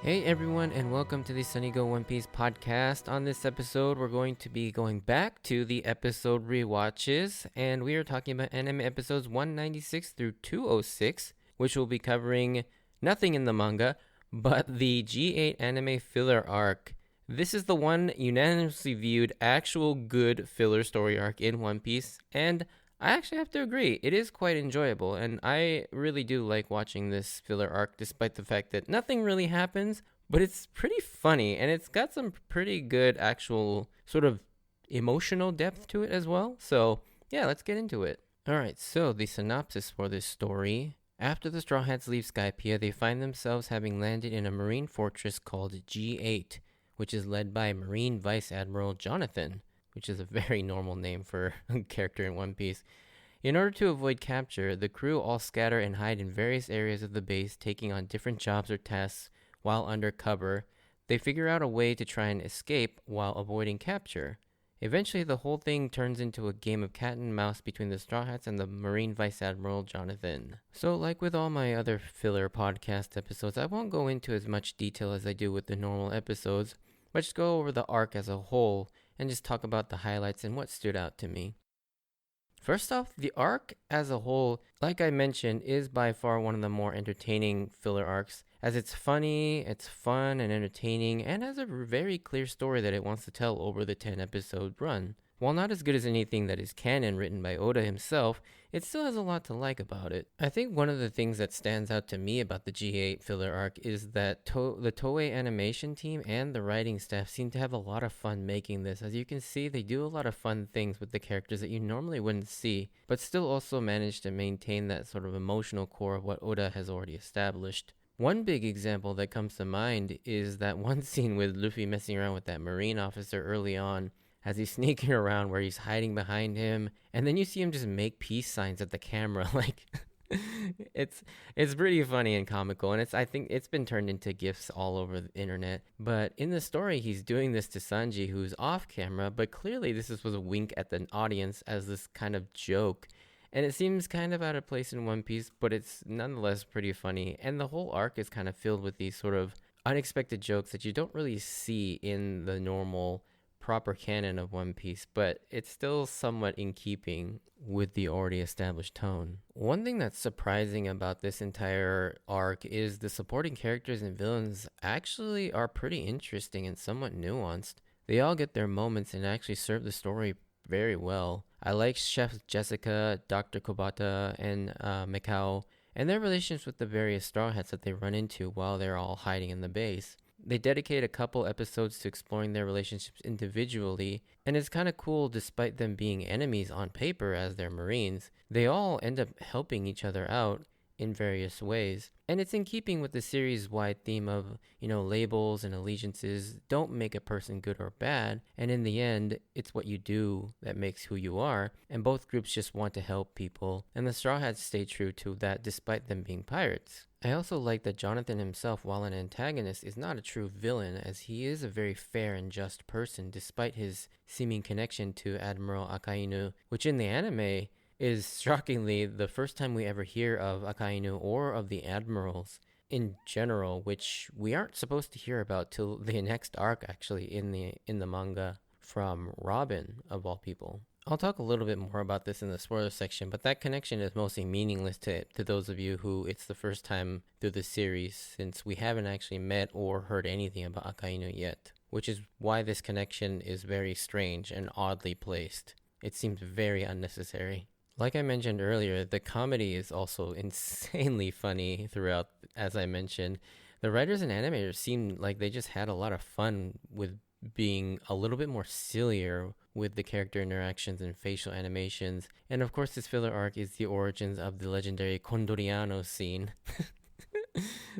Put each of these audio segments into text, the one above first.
Hey everyone, and welcome to the Sunny Go One Piece podcast. On this episode, we're going to be going back to the episode rewatches, and we are talking about anime episodes 196 through 206, which will be covering nothing in the manga, but the G-8 anime filler arc. This is the one unanimously viewed actual good filler story arc in One Piece, and I actually have to agree, it is quite enjoyable, and I really do like watching this filler arc despite the fact that nothing really happens, but it's pretty funny, and it's got some pretty good actual sort of emotional depth to it as well. So, yeah, let's get into it. Alright, so the synopsis for this story. After the Strawhats leave Skypiea, they find themselves having landed in a marine fortress called G-8, which is led by Marine Vice Admiral Jonathan, which is a very normal name for a character in One Piece. In order to avoid capture, the crew all scatter and hide in various areas of the base, taking on different jobs or tasks while under cover. They figure out a way to try and escape while avoiding capture. Eventually, the whole thing turns into a game of cat and mouse between the Straw Hats and the Marine Vice Admiral Jonathan. So, like with all my other filler podcast episodes, I won't go into as much detail as I do with the normal episodes, but just go over the arc as a whole and just talk about the highlights and what stood out to me. First off, the arc as a whole, like I mentioned, is by far one of the more entertaining filler arcs, as it's funny, it's fun and entertaining, and has a very clear story that it wants to tell over the 10-episode run. While not as good as anything that is canon written by Oda himself, it still has a lot to like about it. I think one of the things that stands out to me about the G8 filler arc is that the Toei animation team and the writing staff seem to have a lot of fun making this. As you can see, they do a lot of fun things with the characters that you normally wouldn't see, but still also manage to maintain that sort of emotional core of what Oda has already established. One big example that comes to mind is that one scene with Luffy messing around with that marine officer early on, as he's sneaking around where he's hiding behind him, and then you see him just make peace signs at the camera. Like, it's pretty funny and comical, and I think it's been turned into gifs all over the internet. But in the story, he's doing this to Sanji, who's off camera, but clearly was a wink at the audience as this kind of joke. And it seems kind of out of place in One Piece, but it's nonetheless pretty funny. And the whole arc is kind of filled with these sort of unexpected jokes that you don't really see in the normal proper canon of One Piece, but it's still somewhat in keeping with the already established tone. One thing that's surprising about this entire arc is the supporting characters and villains actually are pretty interesting and somewhat nuanced. They all get their moments and actually serve the story very well. I like Chef Jessica, Dr. Kobata, and Mikao, and their relationships with the various Straw Hats that they run into while they're all hiding in the base. They dedicate a couple episodes to exploring their relationships individually, and it's kind of cool despite them being enemies on paper as they're Marines. They all end up helping each other out in various ways. And it's in keeping with the series-wide theme of, labels and allegiances don't make a person good or bad, and in the end, it's what you do that makes who you are, and both groups just want to help people, and the Straw Hats stay true to that despite them being pirates. I also like that Jonathan himself, while an antagonist, is not a true villain, as he is a very fair and just person despite his seeming connection to Admiral Akainu, which in the anime is shockingly the first time we ever hear of Akainu or of the admirals in general, which we aren't supposed to hear about till the next arc actually in the manga from Robin of all people. I'll talk a little bit more about this in the spoiler section, but that connection is mostly meaningless to those of you who it's the first time through the series, since we haven't actually met or heard anything about Akainu yet, which is why this connection is very strange and oddly placed. It seems very unnecessary. Like I mentioned earlier, the comedy is also insanely funny throughout, as I mentioned. The writers and animators seem like they just had a lot of fun with being a little bit more sillier with the character interactions and facial animations. And of course, this filler arc is the origins of the legendary Condoriano scene.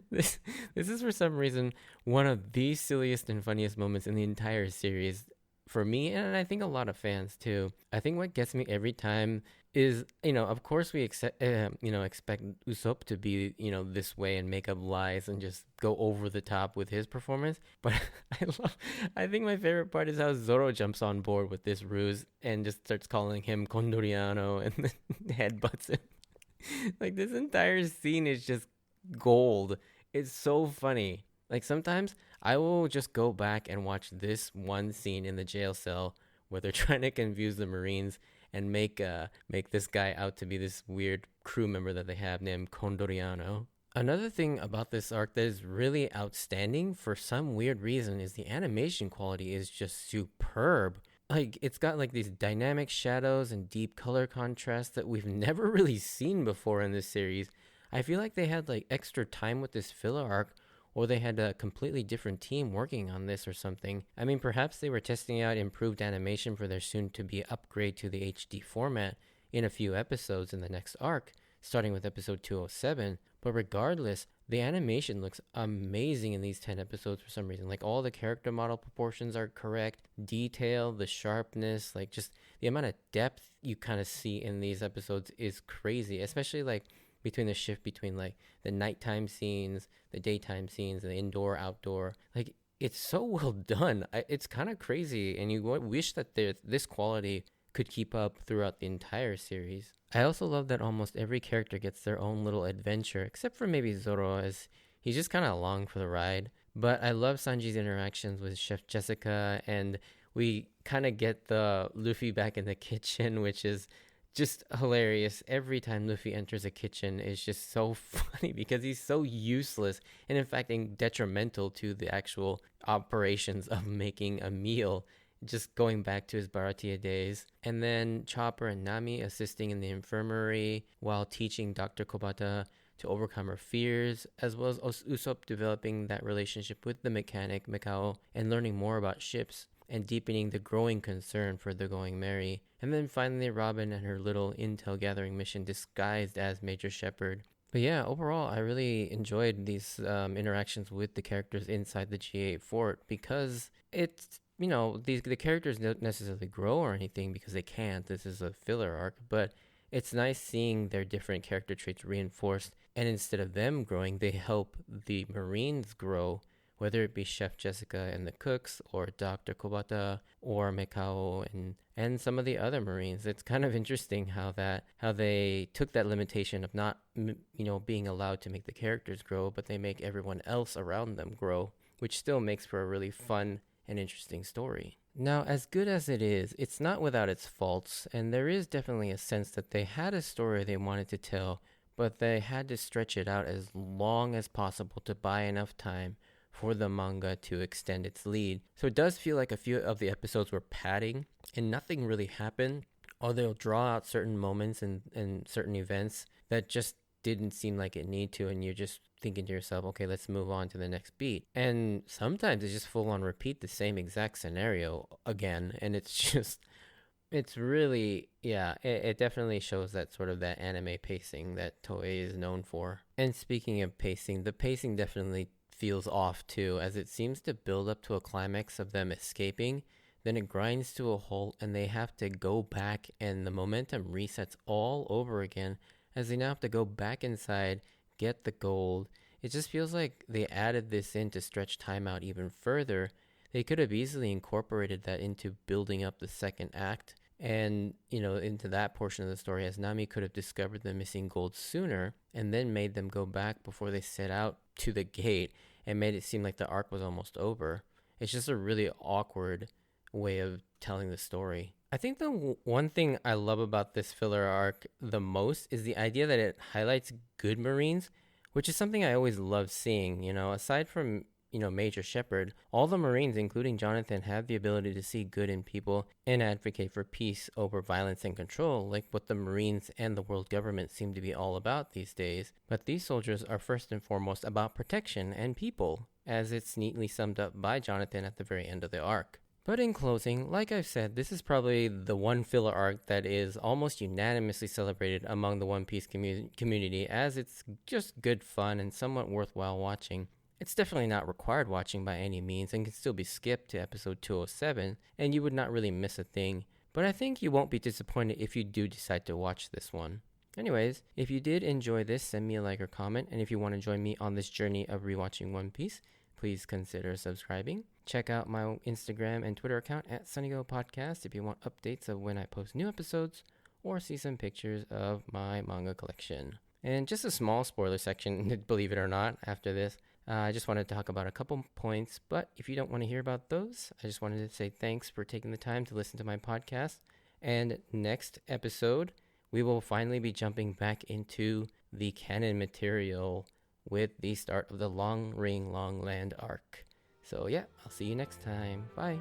This is for some reason one of the silliest and funniest moments in the entire series for me, and I think a lot of fans too. I think what gets me every time is, of course we expect Usopp to be, this way and make up lies and just go over the top with his performance. But I think my favorite part is how Zoro jumps on board with this ruse and just starts calling him Condoriano and then headbutts him. Like, this entire scene is just gold. It's so funny. Like sometimes I will just go back and watch this one scene in the jail cell where they're trying to confuse the Marines and make this guy out to be this weird crew member that they have named Condoriano. Another thing about this arc that is really outstanding for some weird reason is the animation quality is just superb. Like it's got like these dynamic shadows and deep color contrast that we've never really seen before in this series. I feel like they had like extra time with this filler arc, or they had a completely different team working on this or something. I mean, perhaps they were testing out improved animation for their soon to be upgrade to the HD format in a few episodes in the next arc, starting with episode 207. But regardless, the animation looks amazing in these 10 episodes for some reason. Like all the character model proportions are correct, detail, the sharpness, like just the amount of depth you kind of see in these episodes is crazy, especially like between the shift between like the nighttime scenes, the daytime scenes, the indoor, outdoor. Like it's so well done. It's kind of crazy, and you wish that this quality could keep up throughout the entire series. I also love that almost every character gets their own little adventure, except for maybe Zoro, as he's just kind of along for the ride. But I love Sanji's interactions with Chef Jessica, and we kind of get the Luffy back in the kitchen, which is just hilarious. Every time Luffy enters a kitchen is just so funny because he's so useless and in fact detrimental to the actual operations of making a meal, just going back to his Baratia days. And then Chopper and Nami assisting in the infirmary while teaching Dr. Kobata to overcome her fears, as well as Usopp developing that relationship with the mechanic Mikao and learning more about ships and deepening the growing concern for the Going Merry. And then finally Robin and her little intel gathering mission disguised as Major Shepard. But yeah, overall, I really enjoyed these interactions with the characters inside the G8 fort because it's, the characters don't necessarily grow or anything because they can't. This is a filler arc, but it's nice seeing their different character traits reinforced. And instead of them growing, they help the Marines grow, whether it be Chef Jessica and the cooks, or Dr. Kobata, or Mikao, and some of the other Marines. It's kind of interesting how they took that limitation of not being allowed to make the characters grow, but they make everyone else around them grow, which still makes for a really fun and interesting story. Now, as good as it is, it's not without its faults, and there is definitely a sense that they had a story they wanted to tell, but they had to stretch it out as long as possible to buy enough time for the manga to extend its lead. So it does feel like a few of the episodes were padding and nothing really happened, or they'll draw out certain moments and certain events that just didn't seem like it need to, and you're just thinking to yourself, okay, let's move on to the next beat. And sometimes it's just full on repeat the same exact scenario again, and it's really, it definitely shows that sort of that anime pacing that Toei is known for. And speaking of pacing, the pacing definitely feels off too, as it seems to build up to a climax of them escaping, then it grinds to a halt and they have to go back, and the momentum resets all over again as they now have to go back inside, get the gold. It just feels like they added this in to stretch time out even further. They could have easily incorporated that into building up the second act and, into that portion of the story, as Nami could have discovered the missing gold sooner and then made them go back before they set out to the gate and made it seem like the arc was almost over. It's just a really awkward way of telling the story. I think the one thing I love about this filler arc the most is the idea that it highlights good Marines, which is something I always love seeing. Aside from Major Shepard, all the Marines, including Jonathan, have the ability to see good in people and advocate for peace over violence and control, like what the Marines and the world government seem to be all about these days. But these soldiers are first and foremost about protection and people, as it's neatly summed up by Jonathan at the very end of the arc. But in closing, like I've said, this is probably the one filler arc that is almost unanimously celebrated among the One Piece community, as it's just good fun and somewhat worthwhile watching. It's definitely not required watching by any means and can still be skipped to episode 207, and you would not really miss a thing. But I think you won't be disappointed if you do decide to watch this one. Anyways, if you did enjoy this, send me a like or comment, and if you want to join me on this journey of rewatching One Piece, please consider subscribing. Check out my Instagram and Twitter account at SunnyGo Podcast if you want updates of when I post new episodes or see some pictures of my manga collection. And just a small spoiler section, believe it or not, after this. I just wanted to talk about a couple points, but if you don't want to hear about those, I just wanted to say thanks for taking the time to listen to my podcast. And next episode, we will finally be jumping back into the canon material with the start of the Long Ring Long Land arc. So yeah, I'll see you next time. Bye.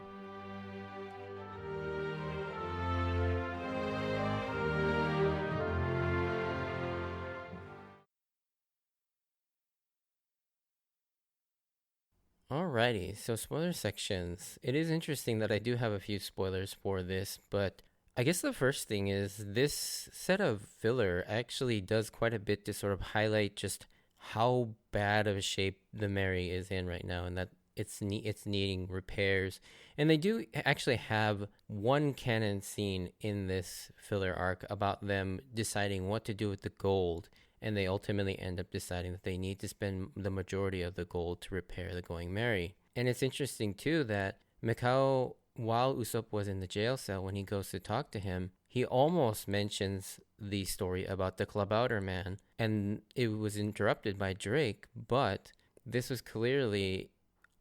Alrighty, so spoiler sections. It is interesting that I do have a few spoilers for this, but I guess the first thing is this set of filler actually does quite a bit to sort of highlight just how bad of a shape the Mary is in right now, and that it's needing repairs. And they do actually have one canon scene in this filler arc about them deciding what to do with the gold, and they ultimately end up deciding that they need to spend the majority of the gold to repair the Going Merry. And it's interesting too that Mikao, while Usopp was in the jail cell, when he goes to talk to him, he almost mentions the story about the Klabauter man, and it was interrupted by Drake, but this was clearly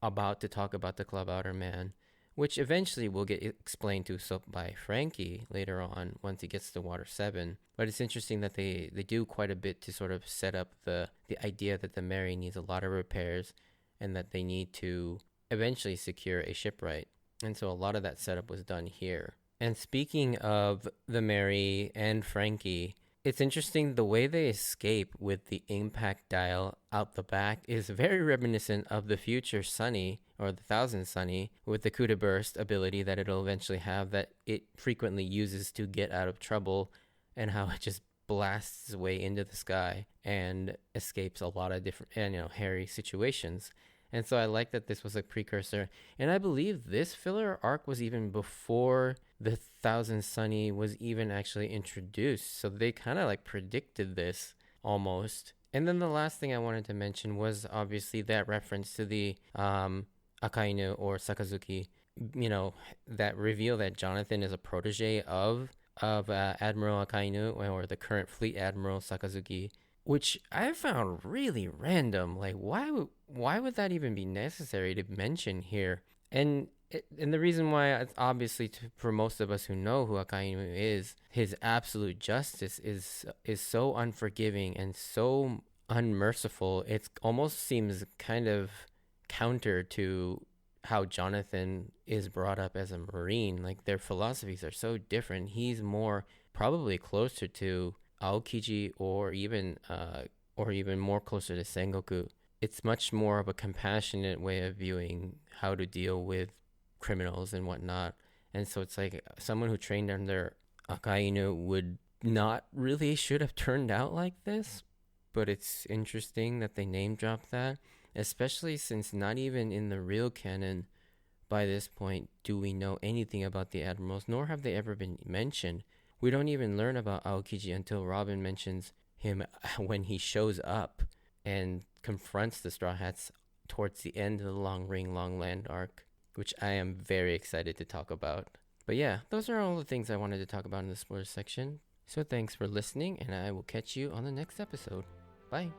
about to talk about the Klabauter man, which eventually will get explained to Usopp by Frankie later on once he gets to Water 7. But it's interesting that they do quite a bit to sort of set up the idea that the Mary needs a lot of repairs and that they need to eventually secure a shipwright. And so a lot of that setup was done here. And speaking of the Mary and Frankie, it's interesting the way they escape with the impact dial out the back is very reminiscent of the future Sunny, or the Thousand Sunny, with the coup de burst ability that it'll eventually have that it frequently uses to get out of trouble, and how it just blasts its way into the sky and escapes a lot of different and hairy situations. And so I like that this was a precursor. And I believe this filler arc was even before the Thousand Sunny was even actually introduced. So they kind of like predicted this almost. And then the last thing I wanted to mention was obviously that reference to the Akainu or Sakazuki, that reveal that Jonathan is a protege of Admiral Akainu, or the current fleet admiral Sakazuki, which I found really random. Like, why would that even be necessary to mention here? And the reason why, it's obviously for most of us who know who Akainu is, his absolute justice is so unforgiving and so unmerciful. It almost seems kind of counter to how Jonathan is brought up as a Marine. Like, their philosophies are so different. He's more probably closer to Aokiji, or even more closer to Sengoku. It's much more of a compassionate way of viewing how to deal with criminals and whatnot. And so it's like someone who trained under Akainu would not really should have turned out like this. But it's interesting that they name drop that, especially since not even in the real canon by this point do we know anything about the admirals, nor have they ever been mentioned. We don't even learn about Aokiji until Robin mentions him when he shows up and confronts the Straw Hats towards the end of the Long Ring Long Land arc, which I am very excited to talk about. But yeah, those are all the things I wanted to talk about in the spoilers section. So thanks for listening, and I will catch you on the next episode. Bye.